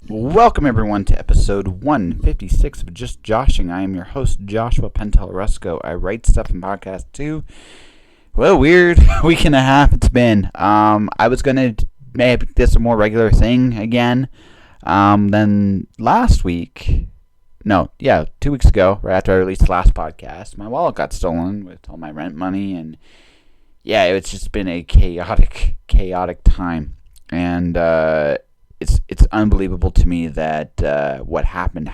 Welcome everyone to episode 156 of Just Joshing. I am your host, Joshua Pentelarusco. I write stuff and podcast too. Well, weird week and a half it's been. I was gonna make this a more regular thing again. Then last week, 2 weeks ago, right after I released the last podcast, my wallet got stolen with all my rent money, and yeah, it's just been a chaotic time. And it's unbelievable to me that what happened.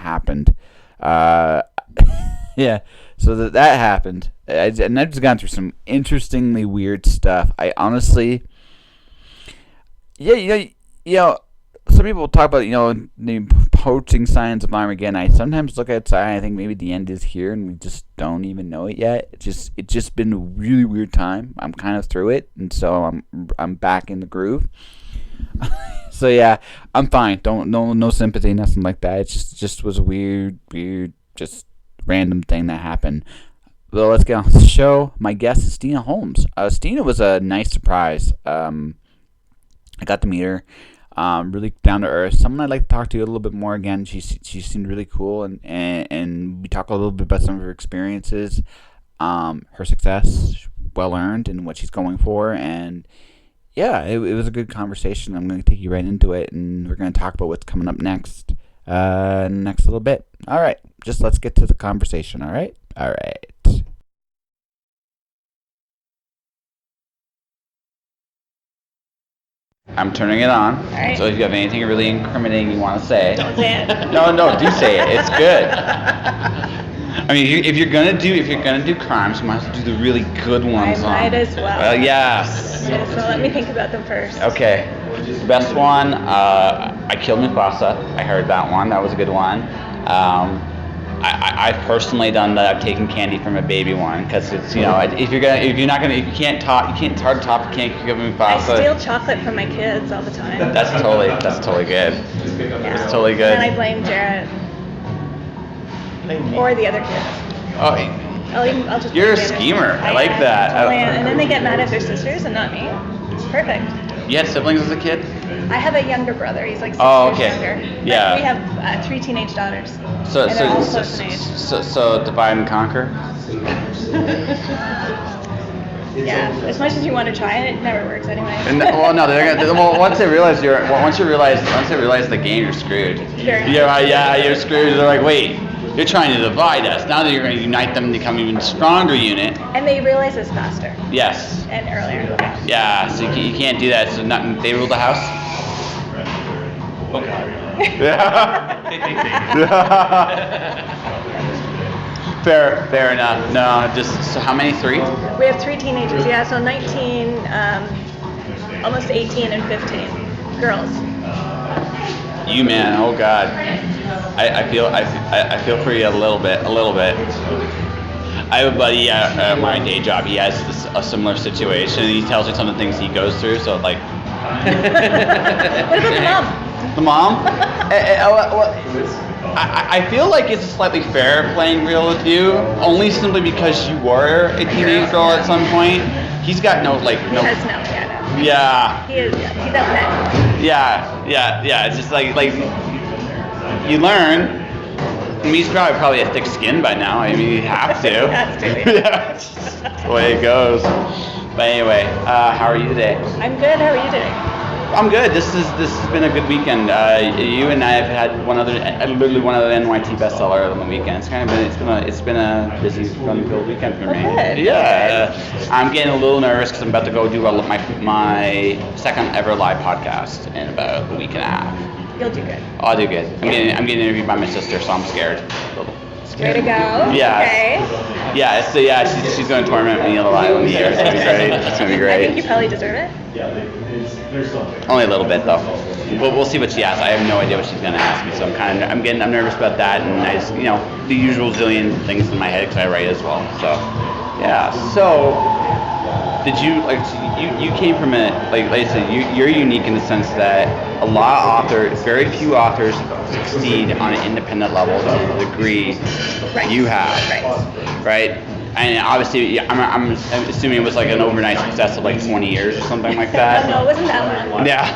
Yeah, so that happened, and I've just gone through some interestingly weird stuff. I honestly, yeah, some people talk about the approaching signs of Armageddon. I sometimes look outside and I think maybe the end is here, and we just don't even know it yet. It's just been a really weird time. I'm kind of through it, and so I'm back in the groove. So yeah, I'm fine. No sympathy, nothing like that. It just was a weird, just random thing that happened. Well, let's get on with the show. My guest is Steena Holmes. Steena was a nice surprise. I got to meet her. Really down to earth. Someone I'd like to talk to a little bit more again. She seemed really cool, and we talk a little bit about some of her experiences, her success, well earned, and what she's going for, and yeah, it was a good conversation. I'm going to take you right into it, and we're going to talk about what's coming up next little bit. All right, just let's get to the conversation, all right? All right. I'm turning it on, all right. So if you have anything really incriminating you want to say. Don't say it. No, do say it. It's good. I mean, if you're gonna do crimes, you might as well do the really good ones. I might as well. Yes. Yeah, so let me think about them first. Okay. The best one, I killed Mufasa. I heard that one. That was a good one. I've personally done the taking candy from a baby one, because it's if you can't hard to top, you can't give Mufasa. I steal chocolate from my kids all the time. That's totally good. Yeah. It's totally good. And I blame Jarrett. Or the other kids. Oh, I'll just you're a blame schemer. it. I like that. Totally am. And then they get mad at their sisters and not me. It's perfect. You had siblings as a kid? I have a younger brother. He's like 6 Oh, years okay. younger. But Yeah. we have 3 teenage daughters. So and they're all close in age. So divide and conquer. Yeah. As much as you want to try it, it never works anyway. Once they realize once you realize the game, you're screwed. You're screwed. They're like, wait, you're trying to divide us. Now that you're going to unite them to become an even stronger unit. And they realize this faster. Yes. And earlier. Yeah. So you can't do that. So they rule the house. Fair enough. No, so how many? 3? We have 3 teenagers. Yeah, so 19, almost 18, and 15 girls. You man, oh God, I feel for you a little bit. I have a buddy at my day job. He has a similar situation. He tells me some of the things he goes through. So like, What about the mom? The mom? I feel like it's slightly fair playing real with you, only simply because you were a teenage girl at some point. He's got no. He has no, yeah, no. Yeah. He is, he's up next. Yeah. It's just like you learn. I mean, he's probably a thick skin by now. I mean, you have to. He has to. Yeah, it's just the way it goes. But anyway, how are you today? I'm good. How are you doing? I'm good. This has been a good weekend. You and I have had literally one other NYT bestseller on the weekend. It's been a busy, fun-filled weekend for me. Good. Yeah, I'm getting a little nervous because I'm about to go do my second ever live podcast in about a week and a half. You'll do good. I'll do good. I'm getting interviewed by my sister, so I'm scared. Way to go. Yeah. Okay. Yeah. She's going to torment me live on the air. It's gonna be great. It's gonna be great. I think you probably deserve it. Only a little bit though. We'll see what she asks. I have no idea what she's gonna ask me, so I'm nervous about that, and I just the usual zillion things in my head because I write as well. So yeah. So did you you came from like I said, you're unique in the sense that very few authors succeed on an independent level to the degree you have, right? And obviously, I'm assuming it was like an overnight success of like 20 years or something like that. No, it wasn't that long. Yeah.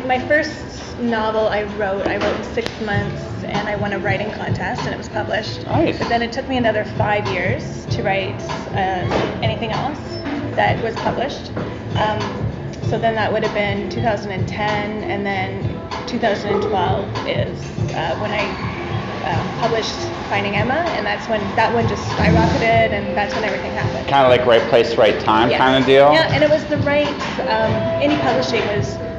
my first novel I wrote in 6 months, and I won a writing contest, and it was published. Nice. But then it took me another 5 years to write anything else that was published. So then that would have been 2010, and then 2012 is when I published Finding Emma, and that's when that one just skyrocketed, and that's when everything happened. Kind of like right place, right time kind of deal? Yeah, and it was the right, indie publishing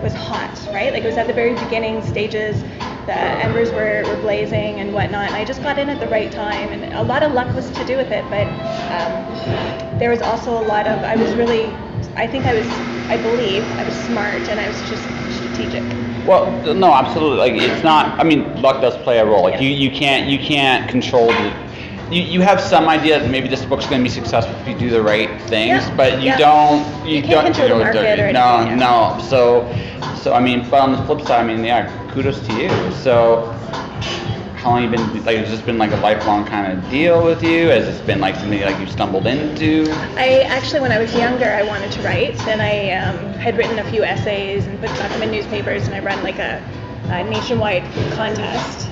was hot, right? Like it was at the very beginning stages, the embers were blazing and whatnot, and I just got in at the right time, and a lot of luck was to do with it, but there was also a lot of, I believe I was smart, and I was just strategic. Well, no, absolutely. Like it's not. I mean, luck does play a role. Like you can't control the. You have some idea that maybe this book's going to be successful if you do the right things, but you don't. You can't control the market or anything. No. So I mean, but on the flip side, I mean, yeah, kudos to you. So. How long have you been, like, has this been like a lifelong kind of deal with you? Has this been like something like you stumbled into? I actually, when I was younger, I wanted to write, and I had written a few essays and put them in newspapers, and I ran like a nationwide contest.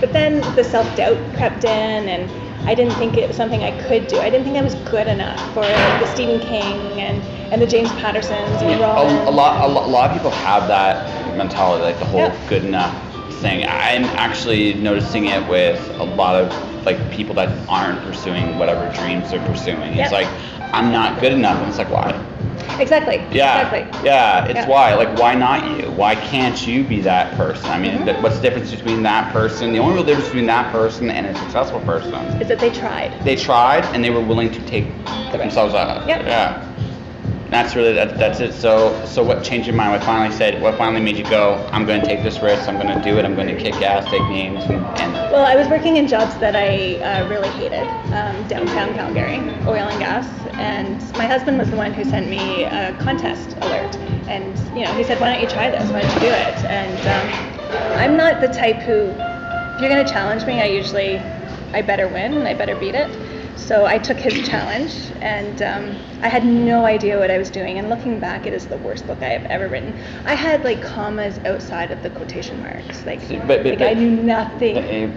But then the self-doubt crept in, and I didn't think it was something I could do. I didn't think I was good enough for the Stephen King and the James Pattersons and a lot of people have that mentality, like the whole good enough thing. I'm actually noticing it with a lot of like people that aren't pursuing whatever dreams they're pursuing. It's like, I'm not good enough, and it's like, why? Exactly. Yeah, it's why. Like, why not you? Why can't you be that person? I mean, what's the difference between that person? The only real difference between that person and a successful person is that they tried. They tried, and they were willing to put themselves out. Yeah. That's really that's it. So what changed your mind? What finally made you go, I'm going to take this risk, I'm going to do it, I'm going to kick ass, take names, and Well, I was working in jobs that I really hated, downtown Calgary, oil and gas, and my husband was the one who sent me a contest alert, and he said, why don't you try this, why don't you do it? And I'm not the type who, if you're going to challenge me, I better win, and I better beat it. So I took his challenge, and I had no idea what I was doing. And looking back, it is the worst book I have ever written. I had like commas outside of the quotation marks. I knew nothing. It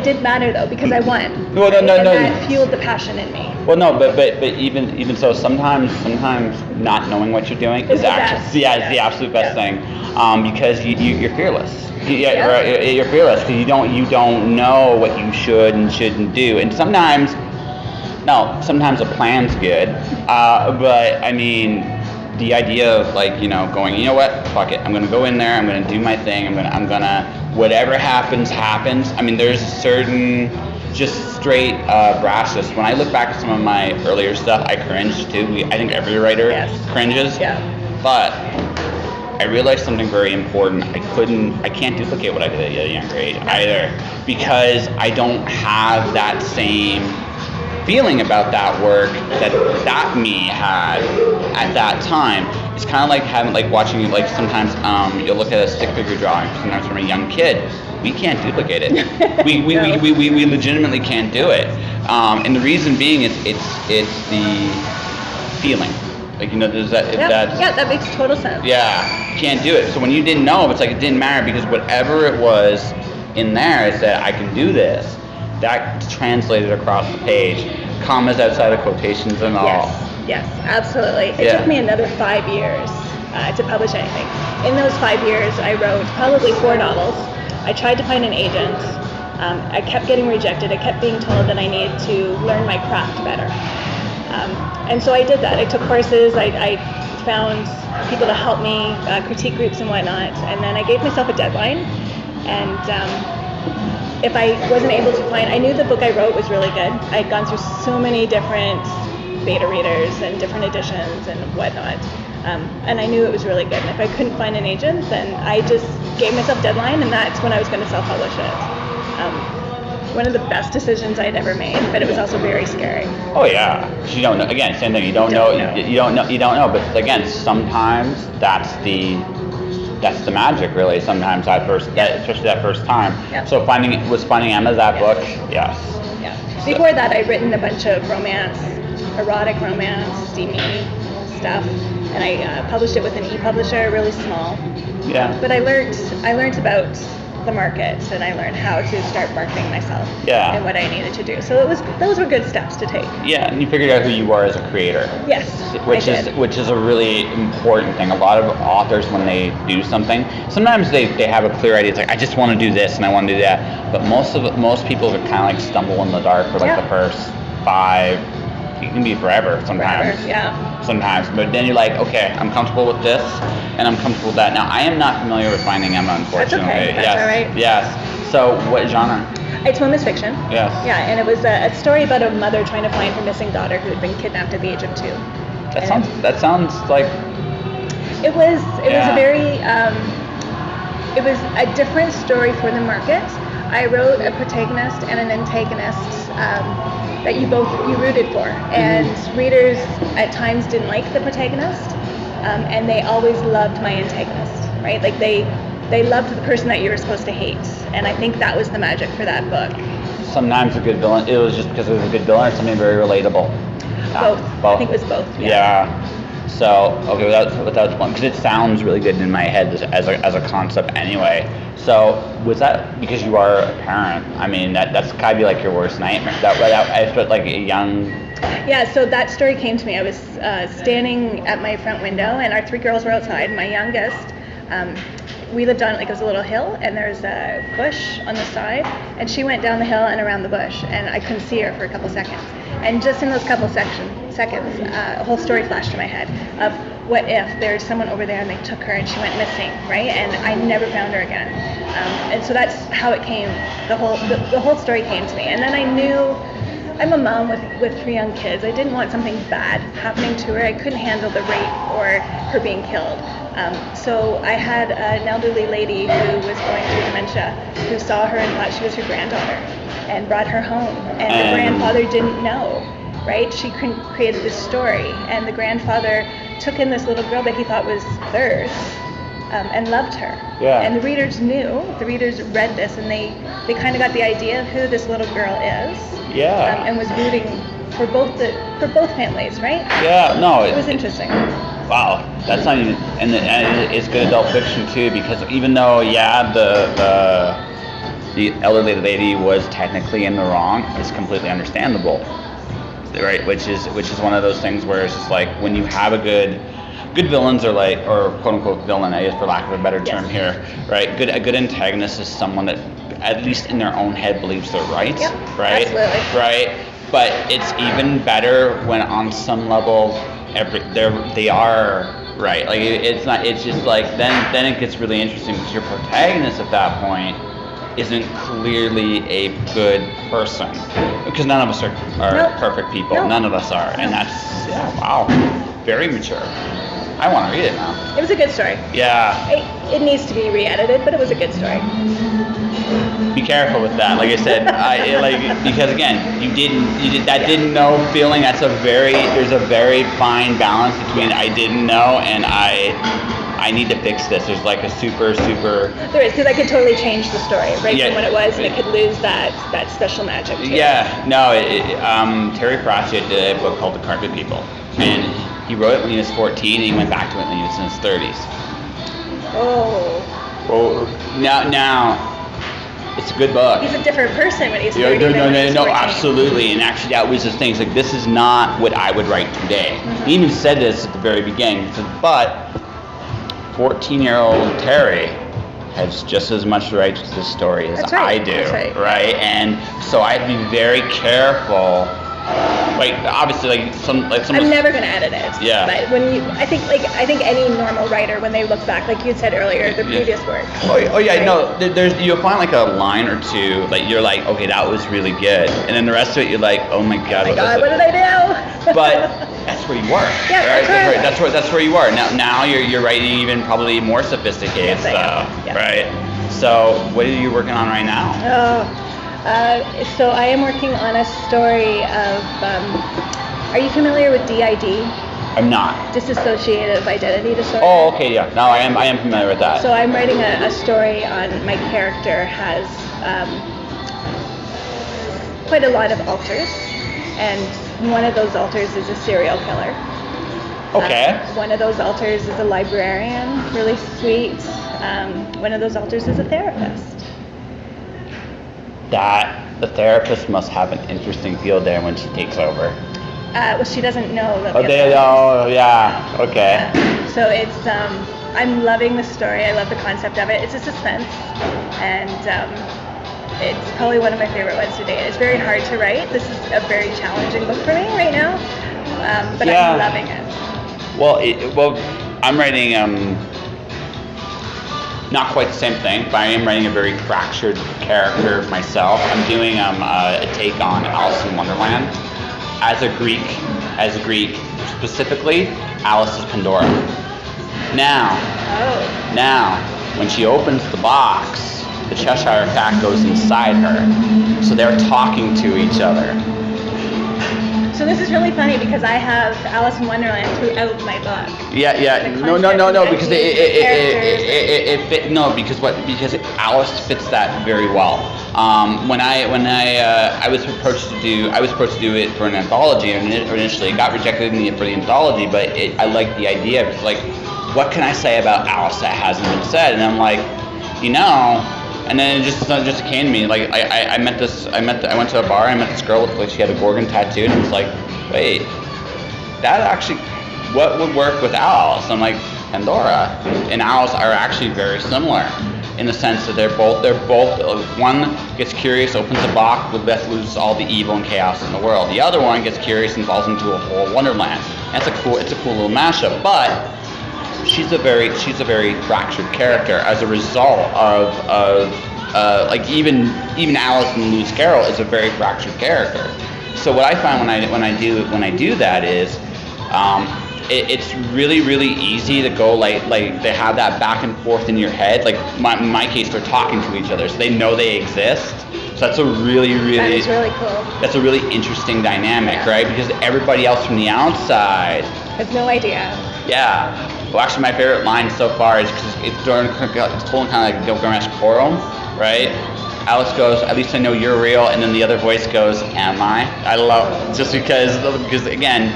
didn't matter though, because I won. No. That fueled the passion in me. Well, no, but even so, sometimes not knowing what you're doing is actually is the absolute best thing, because you're fearless. You're fearless because you don't know what you should and shouldn't do, and sometimes a plan's good, but I mean, the idea of going, you know what, fuck it, I'm gonna go in there, I'm gonna do my thing, I'm gonna whatever happens. I mean, there's a certain just straight brashness. When I look back at some of my earlier stuff, I cringe too. I think every writer cringes. Yeah. But I realized something very important. I can't duplicate what I did at a younger age either, because I don't have that same feeling about that work that me had at that time. It's kind of like watching, sometimes you'll look at a stick figure drawing sometimes from a young kid. We can't duplicate it. We legitimately can't do it. And the reason being it's the feeling. There's that. That makes total sense. Yeah, can't do it. So when you didn't know, it's like it didn't matter, because whatever it was in there, it said I can do this. That translated across the page, commas outside of quotations and all. Yes, absolutely. It took me another 5 years to publish anything. In those 5 years, I wrote probably 4 novels. I tried to find an agent. I kept getting rejected. I kept being told that I needed to learn my craft better. And so I did that. I took courses. I found people to help me, critique groups and whatnot. And then I gave myself a deadline. And if I wasn't able to find, I knew the book I wrote was really good. I had gone through so many different beta readers and different editions and whatnot. And I knew it was really good. And if I couldn't find an agent, then I just gave myself a deadline, and that's when I was going to self-publish it. One of the best decisions I'd ever made, but it was also very scary. Oh yeah, you don't know. Again, same thing. You don't know. But again, sometimes that's the magic, really. Sometimes especially that first time. Yeah. So finding Emma that book. Yes. Yeah. Before that, I'd written a bunch of romance, erotic romance, steamy stuff. and I published it with an e-publisher, really small. Yeah. But I learned about the market, and I learned how to start marketing myself. Yeah. And what I needed to do. So those were good steps to take. Yeah, and you figured out who you are as a creator. Yes. Which is a really important thing. A lot of authors, when they do something, sometimes they have a clear idea. It's like, I just want to do this and I want to do that. But most people are kind of like stumble in the dark for like the first 5. It can be forever sometimes. Forever, yeah. Sometimes, but then you're like, okay, I'm comfortable with this, and I'm comfortable with that. Now, I am not familiar with Finding Emma, unfortunately. That's okay. That's yes. all right. Yes. So, what genre? It's women's fiction. Yes. Yeah, and it was a story about a mother trying to find her missing daughter who had been kidnapped at the age of 2. That sounds like. It was a very it was a different story for the market. I wrote a protagonist and an antagonist that you rooted for, and readers at times didn't like the protagonist, and they always loved my antagonist, right? Like they loved the person that you were supposed to hate, and I think that was the magic for that book. Sometimes a good villain. It was just because it was a good villain, or something very relatable. Both. I think it was both. Yeah. So okay, without one, because it sounds really good in my head as a concept anyway. So was that because you are a parent? I mean, that's gotta be like your worst nightmare. I felt like a young. Yeah. So that story came to me. I was standing at my front window, and our 3 girls were outside. My youngest. We lived on, like, it was a little hill, and there's a bush on the side, and she went down the hill and around the bush, and I couldn't see her for a couple seconds. And just in those couple seconds, a whole story flashed in my head of what if there's someone over there and they took her and she went missing, right? And I never found her again. And so that's how it came. The whole story came to me, and then I knew. I'm a mom with 3 young kids. I didn't want something bad happening to her. I couldn't handle the rape or her being killed. So I had an elderly lady who was going through dementia who saw her and thought she was her granddaughter and brought her home. And the grandfather didn't know, right? She created this story, and the grandfather took in this little girl that he thought was theirs. And loved her. Yeah. And the readers knew. The readers read this, and they kind of got the idea of who this little girl is. Yeah. And was rooting for both families, right? Yeah. No. It was interesting. Wow, that's not even, and it's good adult fiction too, because even though the elderly lady was technically in the wrong, it's completely understandable, right? Which is one of those things where it's just like when you have a good villains are like, or quote unquote villain, I guess for lack of a better term here, right? A good antagonist is someone that at least in their own head believes they're right, right? Absolutely. Right? But it's even better when on some level they are right. Like it's not. It's just like then it gets really interesting because your protagonist at that point isn't clearly a good person, because none of us are perfect people. Nope. None of us are, and that's wow, very mature. I want to read it now. It was a good story. Yeah. It needs to be re-edited, but it was a good story. Be careful with that. Like I said, because again, you didn't know feeling. There's a very fine balance between I didn't know and I need to fix this. There's like a super. There is, because I could totally change the story, right, from what it was, and it could lose that special magic to it. Yeah, no. Terry Pratchett did a book called The Carpet People, and he wrote it when he was 14, and he went back to it when he was in his 30s. Oh. Well, now. It's a good book. He's a different person when he's 30. No, absolutely. And actually, that was the thing. It's like, this is not what I would write today. Mm-hmm. He even said this at the very beginning. He said, but 14-year-old Terry has just as much right to this story as I do. That's right? And so I'd be very careful. Like obviously, I'm never gonna edit it. Yeah. But I think any normal writer, when they look back, like you said earlier, the previous work. Oh yeah, right? No. You'll find like a line or two, like you're like, okay, that was really good, and then the rest of it, you're like, oh my god, what did I do? But that's where you were. Yeah, right? That's where you are. Now you're writing even probably more sophisticated stuff, right? So what are you working on right now? So I am working on a story of, are you familiar with DID? I'm not. Dissociative identity disorder. Oh, okay, yeah. No, I am familiar with that. So I'm writing a story on, my character has quite a lot of alters, and one of those alters is a serial killer. Okay. One of those alters is a librarian, really sweet. One of those alters is a therapist. That the therapist must have an interesting field there when she takes over. Well, she doesn't know that. Yeah. Okay. Yeah. So it's I'm loving the story. I love the concept of it. It's a suspense, and it's probably one of my favorite ones to date. It's very hard to write. This is a very challenging book for me right now, but I'm loving it. Well, I'm writing not quite the same thing, but I am writing a very fractured character myself. I'm doing a take on Alice in Wonderland as a Greek, specifically Alice is Pandora. Now, when she opens the box, the Cheshire Cat goes inside her, so they're talking to each other. So this is really funny because I have Alice in Wonderland throughout my book. Yeah. No. Because because Alice fits that very well. When I was approached to do it for an anthology, and initially it got rejected for the anthology, but I liked the idea because like, what can I say about Alice that hasn't been said? And I'm like, and then it just came to me. Like I went to a bar. I met this girl with like she had a Gorgon tattoo, and it was like, wait, that actually, what would work with Alice? I'm like, Pandora and Alice are actually very similar in the sense that they're both one gets curious, opens a box, lets loose all the evil and chaos in the world. The other one gets curious and falls into a whole wonderland. It's a cool little mashup, but she's a very fractured character as a result of like even Alice in Lewis Carroll is a very fractured character. So what I find when I do that is it's really easy to go like they have that back and forth in your head. Like in my case, they're talking to each other, so they know they exist. So that's a really that is really cool. That's a really interesting dynamic, right? Because everybody else from the outside has no idea. Yeah. Well, actually, my favorite line so far is because it's told kind of like Gilgamesh choral, right? Alice goes, "At least I know you're real," and then the other voice goes, "Am I?" I love just because again,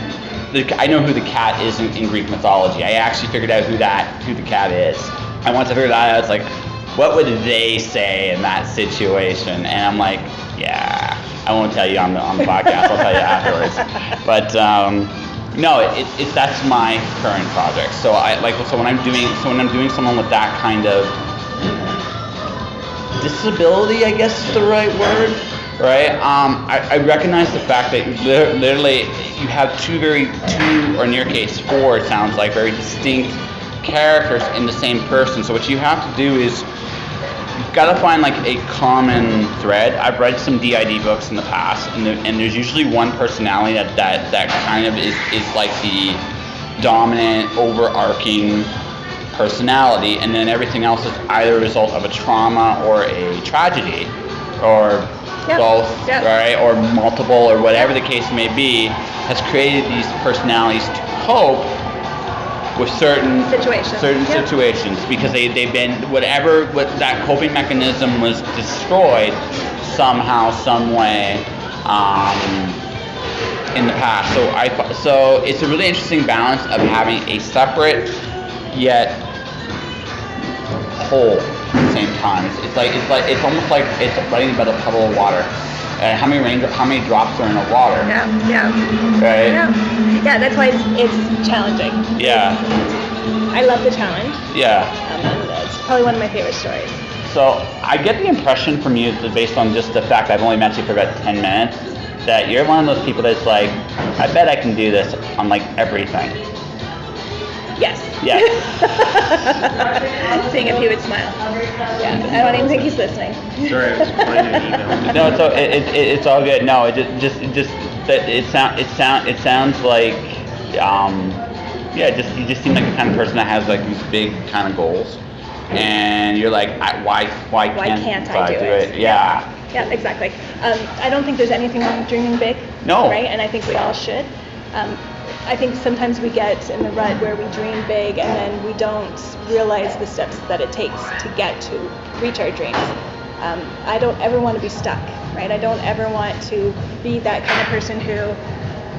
I know who the cat is in Greek mythology. I actually figured out who the cat is. And once I figured that out, I was like, what would they say in that situation? And I'm like, yeah, I won't tell you on the podcast. I'll tell you afterwards. But no, it's that's my current project. So when I'm doing someone with that kind of disability, I guess is the right word, right? I recognize the fact that literally you have two, or in your case, 4, it sounds like, very distinct characters in the same person. So what you have to do is you've got to find like a common thread. I've read some DID books in the past, and there's usually one personality that kind of is like the dominant, overarching personality, and then everything else is either a result of a trauma or a tragedy, or both, right, or multiple, or whatever the case may be, has created these personalities to cope with certain situations because they've been what that coping mechanism was destroyed somehow, some way in the past. So it's a really interesting balance of having a separate yet whole at the same time. It's almost like it's writing about a puddle of water. How many drops are in the water? Yeah. Right. Yeah. That's why it's challenging. Yeah. I love the challenge. Yeah. And it's probably one of my favorite stories. So I get the impression from you, based on just the fact I've only met you for about 10 minutes, that you're one of those people that's like, I bet I can do this on like everything. Yes. Yeah. Seeing if he would smile. Yeah. I don't even think he's listening. Sorry, I was replying to your email. No, it's all good. No, it sounds like you just seem like the kind of person that has like these big kind of goals, and you're like, why can't I do it? Yeah. Yeah, exactly. I don't think there's anything wrong with dreaming big. No. Right? And I think we all should. I think sometimes we get in the rut where we dream big and then we don't realize the steps that it takes to get to reach our dreams. I don't ever want to be stuck, right? I don't ever want to be that kind of person who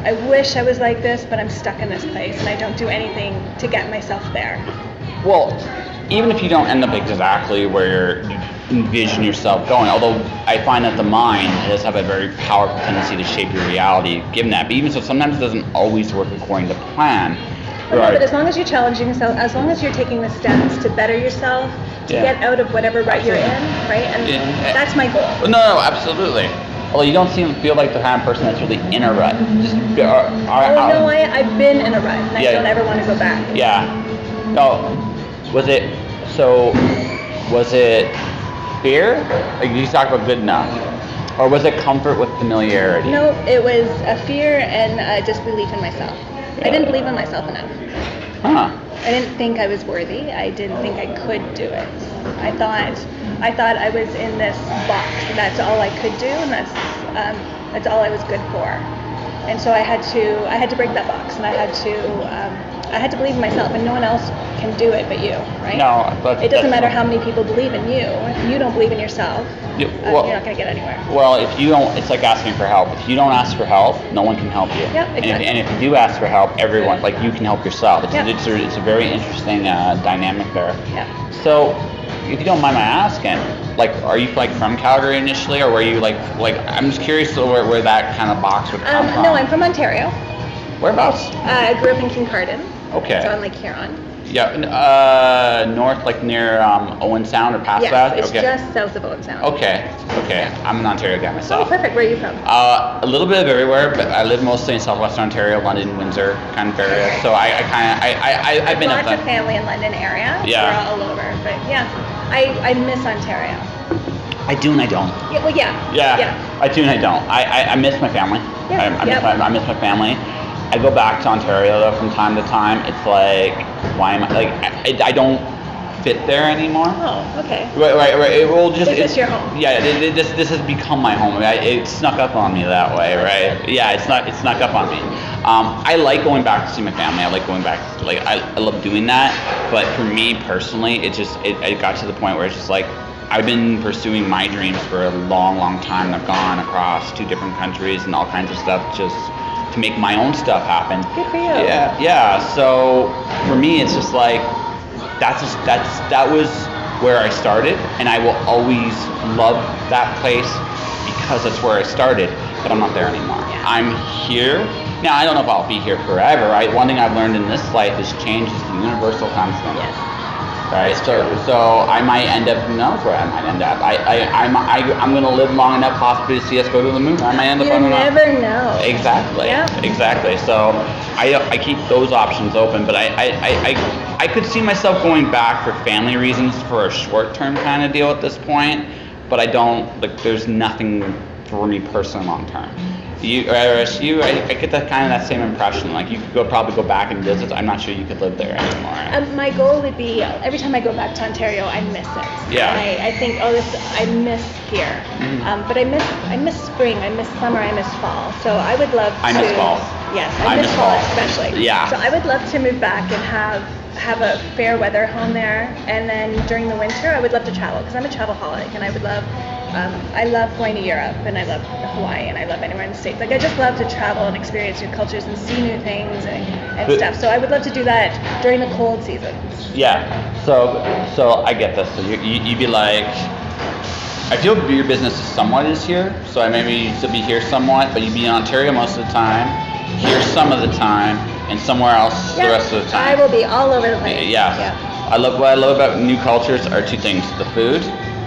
I wish I was like this, but I'm stuck in this place and I don't do anything to get myself there. Well, even if you don't end up exactly where you envision yourself going, although I find that the mind does have a very powerful tendency to shape your reality given that, but even so, sometimes it doesn't always work according to plan. But, no, but as long as you're challenging yourself, as long as you're taking the steps to better yourself, to get out of whatever rut you're in, right? And that's my goal. No, absolutely. Although you don't feel like the kind of person that's really in a rut. I've been in a rut, and I don't ever want to go back. Yeah. No. Was it fear? Like you talk about good enough, or was it comfort with familiarity? No, it was a fear and disbelief in myself. I didn't believe in myself enough. Huh. I didn't think I was worthy. I didn't think I could do it. I thought I was in this box. And that's all I could do, and that's all I was good for. And so I had to break that box, and I had to believe in myself, and no one else can do it but you, right? No, but it doesn't matter how many people believe in you. If you don't believe in yourself, you're not going to get anywhere. Well, if you don't, it's like asking for help. If you don't ask for help, no one can help you. Yep, exactly. And if you do ask for help, everyone, like you can help yourself. It's a very interesting dynamic there. Yeah. So, if you don't mind my asking, like, are you like from Calgary initially, or were you like I'm just curious where that kind of box would come from? No, I'm from Ontario. Whereabouts? I grew up in Kincardine. Okay. So on Lake Huron. Yeah, north, like near Owen Sound or past that? Yes, it's just south of Owen Sound. Okay. I'm an Ontario guy myself. Oh, perfect. Where are you from? A little bit of everywhere, but I live mostly in southwestern Ontario, London, Windsor kind of area. So I've been up there. Lots of family in London area. Yeah. We're all over, but yeah, I miss Ontario. I do and I don't. Yeah, well, yeah. I do and I don't. I miss my family. Yeah. I miss my family. I go back to Ontario though from time to time. It's like, why am I don't fit there anymore. Oh, okay. Right. It will just. Is this your home? Yeah. This has become my home. It snuck up on me that way, right? Yeah. It snuck up on me. I like going back to see my family. I like going back. I love doing that. But for me personally, it got to the point where it's just like, I've been pursuing my dreams for a long, long time. And I've gone across 2 different countries and all kinds of stuff just to make my own stuff happen. Good for you. Yeah. So for me, it's just like that was where I started, and I will always love that place because that's where I started. But I'm not there anymore. Yeah. I'm here now. I don't know if I'll be here forever. Right. One thing I've learned in this life is change is the universal constant. Yes. Right, so I might end up. Who knows where I might end up? I'm going to live long enough, possibly to see us go to the moon. I might end up. You never know. Exactly. Yeah. Exactly. So I keep those options open, but I could see myself going back for family reasons for a short term kind of deal at this point, but I don't like. There's nothing for me personally long term. I get that same impression. Like you could probably go back and visit. I'm not sure you could live there anymore. My goal would be every time I go back to Ontario, I miss it. Yeah. And I think, I miss here. Mm-hmm. But I miss spring, I miss summer, I miss fall. So I would love to. I miss fall. Yes, I miss fall especially. Yeah. So I would love to move back and have a fair weather home there, and then during the winter, I would love to travel because I'm a travelholic, and I would love. I love going to Europe, and I love Hawaii, and I love anywhere in the States. Like I just love to travel and experience new cultures and see new things and stuff. So I would love to do that during the cold seasons. Yeah. So I get this. So you'd be like, I feel your business is somewhat is here. So maybe you'd still be here somewhat, but you'd be in Ontario most of the time, here some of the time, and somewhere else the rest of the time. I will be all over the place. Yeah. What I love about new cultures are 2 things: the food.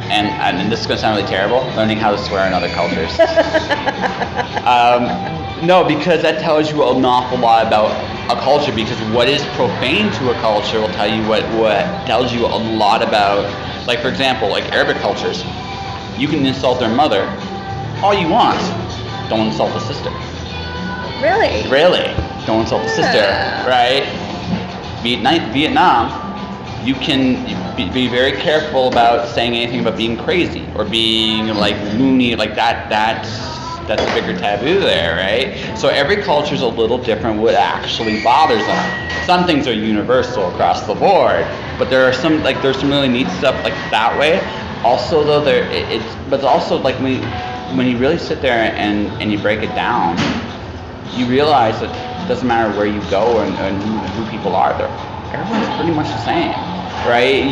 And this is going to sound really terrible, learning how to swear in other cultures. No, because that tells you an awful lot about a culture, because what is profane to a culture will tell you what tells you a lot about, like for example, like Arabic cultures. You can insult their mother all you want. Don't insult the sister. Really? Really. Don't insult the sister, right? Vietnam, you can be very careful about saying anything about being crazy or being like loony, like that's a bigger taboo there, right? So every culture is a little different what actually bothers them. Some things are universal across the board, but there's some really neat stuff like that way. Also though, but it's also like when you really sit there and you break it down, you realize that it doesn't matter where you go and who people are. Everyone's pretty much the same, right?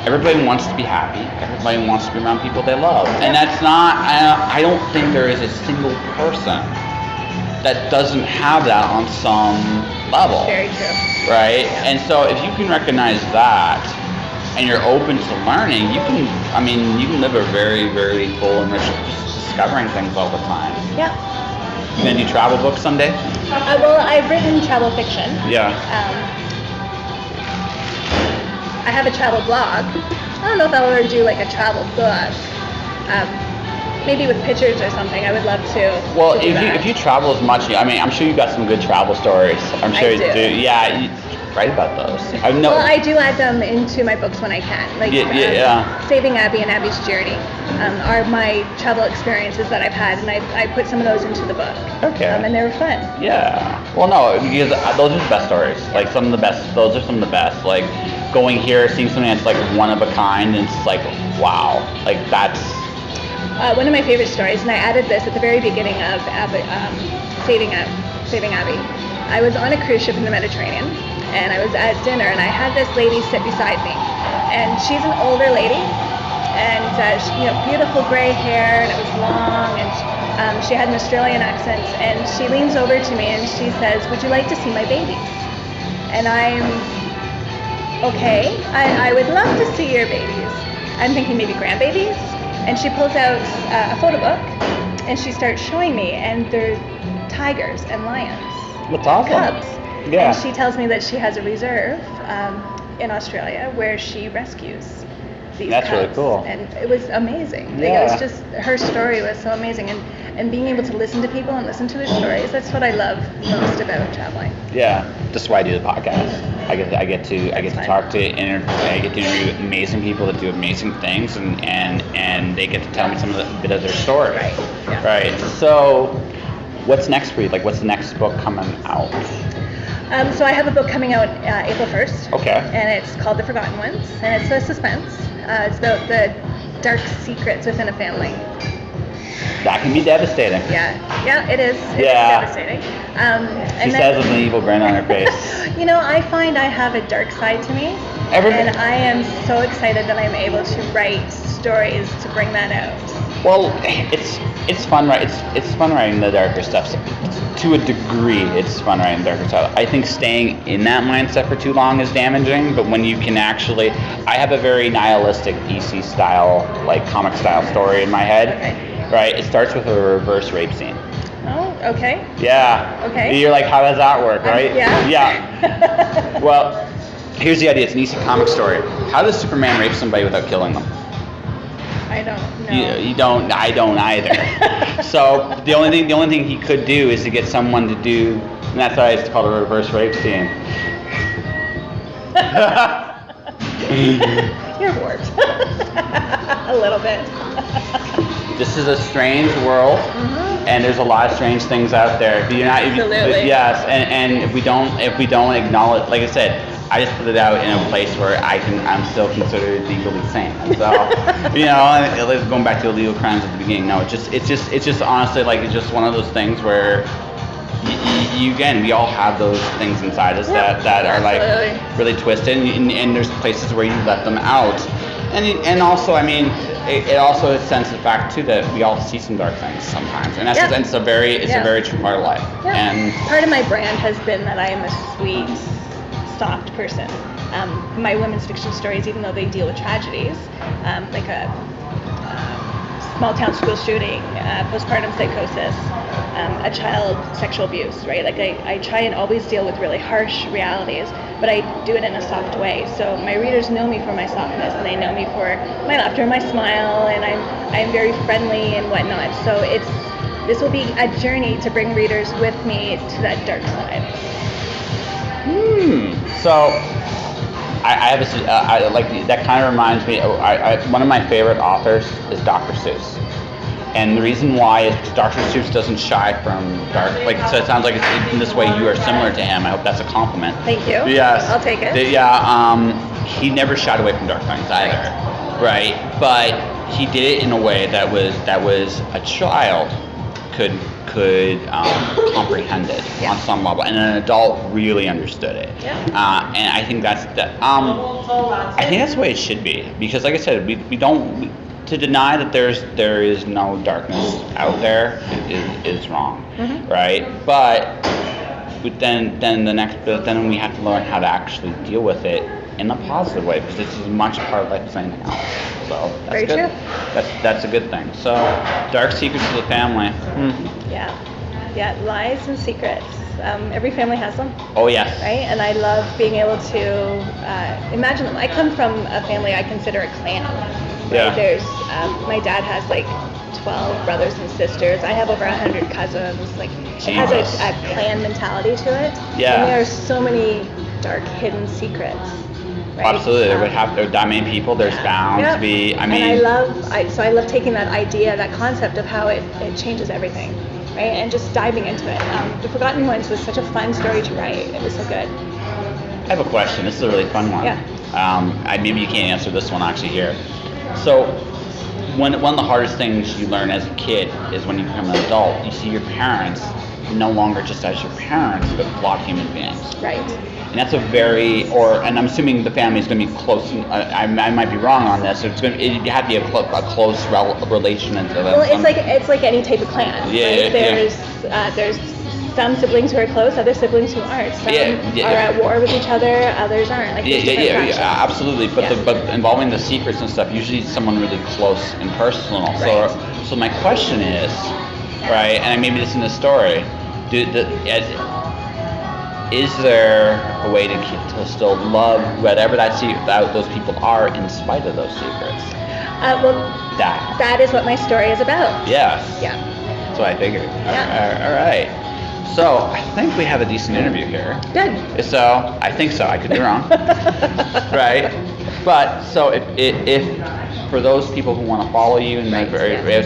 Everybody wants to be happy. Everybody wants to be around people they love, and that's not. I don't think there is a single person that doesn't have that on some level. Very true. Right? Yeah. And so if you can recognize that and you're open to learning, you can live a very, very full and rich, just discovering things all the time. Yeah. You gonna do travel books someday? Well, I've written travel fiction. Yeah. I have a travel blog. I don't know if I'll ever do like a travel book. Maybe with pictures or something. I would love to. Well, to if you travel as much, I'm sure you've got some good travel stories. I'm sure I you do. Yeah, you write about those. Well, I do add them into my books when I can. Like Saving Abby and Abby's Journey are my travel experiences that I've had, and I put some of those into the book. Okay. And they were fun. Yeah. Well, no, because those are the best stories. Like some of the best. Those are some of the best. Like going here, seeing something that's like one of a kind, and it's like wow, like that's. One of my favorite stories, and I added this at the very beginning of Saving Abby. I was on a cruise ship in the Mediterranean, and I was at dinner, and I had this lady sit beside me, and she's an older lady, and beautiful gray hair, and it was long, and she had an Australian accent, and she leans over to me and she says, "Would you like to see my babies?" And I'm okay. I would love to see your babies. I'm thinking maybe grandbabies. And she pulls out a photo book, and she starts showing me, and they're tigers and lions. That's awesome. Cubs. Yeah. And she tells me that she has a reserve in Australia where she rescues these That's cubs. really cool. And it was amazing. Yeah. Like, it was just, her story was so amazing. And being able to listen to people and listen to their stories, that's what I love most about traveling. Yeah, that's why I do the podcast. I get to talk to I get to interview amazing people that do amazing things, and they get to tell me some of the bit of their story. Right. Yeah. Right. So, what's next for you? Like, what's the next book coming out? So I have a book coming out April 1st. Okay. And it's called The Forgotten Ones, and it's a suspense. It's about the dark secrets within a family. That can be devastating. Yeah, it is. It is devastating. She says with an evil grin on her face. I find I have a dark side to me, and I am so excited that I'm able to write stories to bring that out. Well, it's fun, right? It's fun writing the darker stuff. To a degree, it's fun writing the darker stuff. I think staying in that mindset for too long is damaging. But when you can actually, I have a very nihilistic DC style, like comic style story in my head. Okay. Right? It starts with a reverse rape scene. Oh, okay. Yeah. Okay. You're like, how does that work, right? Yeah. Yeah. Well, here's the idea. It's an easy comic story. How does Superman rape somebody without killing them? I don't know. You don't. I don't either. So the only thing he could do is to get someone to do, and that's why it's called a reverse rape scene. You're warped. A little bit. This is a strange world, and there's a lot of strange things out there. If you're not, Absolutely. Yes, and if we don't acknowledge, like I said, I just put it out in a place where I'm still considered legally sane. So, and going back to illegal crimes at the beginning. No, it's just honestly like it's just one of those things where we all have those things inside us that are like really twisted, and there's places where you let them out, and also it also sends the fact too that we all see some dark things sometimes, and it's a very true part of life. Yeah. And part of my brand has been that I am a sweet, soft person. My women's fiction stories, even though they deal with tragedies, like a small town school shooting, postpartum psychosis, a child sexual abuse, right? Like I try and always deal with really harsh realities, but I do it in a soft way. So my readers know me for my softness, and they know me for my laughter and my smile, and I'm very friendly and whatnot. So this will be a journey to bring readers with me to that dark side. So I have that kind of reminds me. One of my favorite authors is Dr. Seuss, and the reason why is because Dr. Seuss doesn't shy from dark. So it sounds like in this way you are similar to him. I hope that's a compliment. Thank you. Yes, I'll take it. He never shied away from dark things either, right? But he did it in a way that was a child could comprehend it on some level, and an adult really understood it. Yeah. And I think I think that's the way it should be, because like I said, we don't to deny that there is no darkness out there is wrong, right? But then we have to learn how to actually deal with it in a positive way, because it's as much a part of life as anything else. So that's Very good. true. That's a good thing. So dark secrets of the family. Yeah, lies and secrets. Every family has them, Oh yes. right? And I love being able to imagine them. I come from a family I consider a clan. Right? Yeah. There's my dad has like 12 brothers and sisters. I have over 100 cousins. Like it has Jesus. a clan mentality to it. Yeah. And there are so many dark hidden secrets. Right? Absolutely. There would have that many people. There's bound Yeah. to be. I mean. And I love taking that idea, that concept of how it changes everything, right? And just diving into it. The Forgotten Ones was such a fun story to write. It was so good. I have a question. This is a really fun one. Yeah. Maybe you can't answer this one actually here. So, one of the hardest things you learn as a kid is when you become an adult. You see your parents no longer just as your parents, but flawed human beings. Right. And that's and I'm assuming the family is going to be close. I might be wrong on this. It had to be a close relation. Well, it's like any type of clan. Yeah, right? There's some siblings who are close, other siblings who aren't. Some are at war with each other, others aren't. Like absolutely. But involving the secrets and stuff, usually someone really close and personal. Right. So my question is, right, and maybe this is in the story, is there a way to still love whatever those people are in spite of those secrets? That is what my story is about. Yes. Yeah. That's what I figured. Yeah. All right. So I think we have a decent interview here. Good. So I think so. I could be wrong. Right. But so if for those people who want to follow you and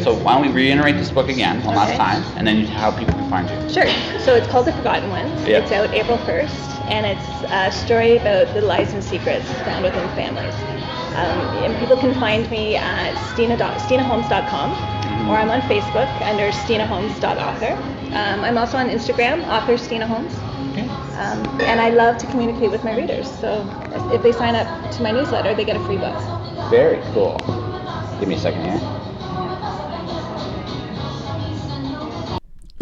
so why don't we reiterate this book again one last time, and then how people can find you. Sure. So it's called The Forgotten Ones. Yeah. It's out April 1st, and it's a story about the lies and secrets found within families. And people can find me at steenaholmes.com, or I'm on Facebook under steenaholmes.author. I'm also on Instagram, author Steena Holmes. Okay. And I love to communicate with my readers. So if they sign up to my newsletter, they get a free book. Very cool. Give me a second here.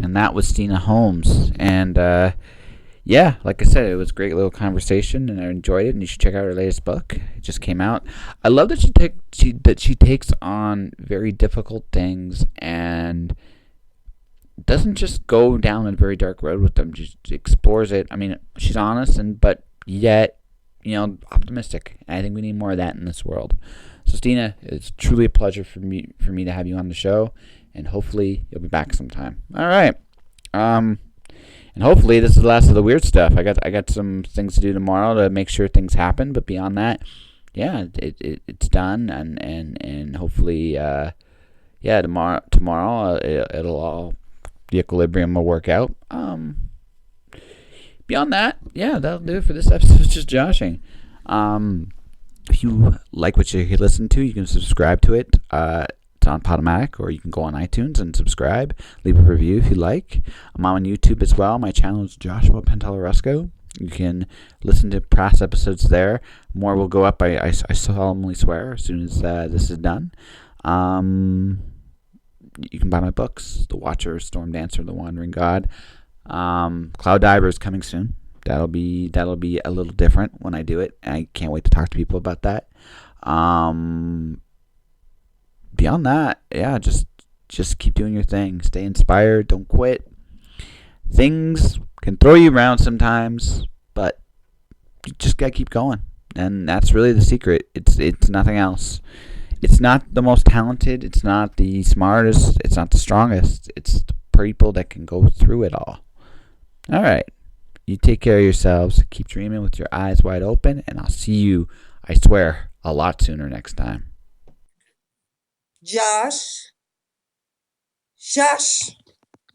And that was Steena Holmes. And yeah, like I said, it was a great little conversation, and I enjoyed it. And you should check out her latest book. It just came out. I love that she takes on very difficult things and doesn't just go down a very dark road with them. She explores it. I mean, she's honest but yet, optimistic. And I think we need more of that in this world. So, Steena, it's truly a pleasure for me to have you on the show, and hopefully you'll be back sometime. All right. And hopefully this is the last of the weird stuff. I got some things to do tomorrow to make sure things happen, but beyond that, yeah, it's done, and hopefully, tomorrow it'll all, the equilibrium will work out. Beyond that, yeah, that'll do it for this episode. It's just joshing. If you like what you listen to, you can subscribe to it. It's on Podomatic, or you can go on iTunes and subscribe. Leave a review if you like. I'm on YouTube as well. My channel is Joshua Pantelleresco. You can listen to past episodes there. More will go up, I solemnly swear, as soon as this is done. You can buy my books, The Watcher, Storm Dancer, The Wandering God. Cloud Diver is coming soon. That'll be a little different when I do it. I can't wait to talk to people about that. Beyond that, yeah, just keep doing your thing. Stay inspired. Don't quit. Things can throw you around sometimes, but you just gotta keep going. And that's really the secret. It's nothing else. It's not the most talented. It's not the smartest. It's not the strongest. It's the people that can go through it all. All right. You take care of yourselves. Keep dreaming with your eyes wide open, and I'll see you, I swear, a lot sooner next time. Josh.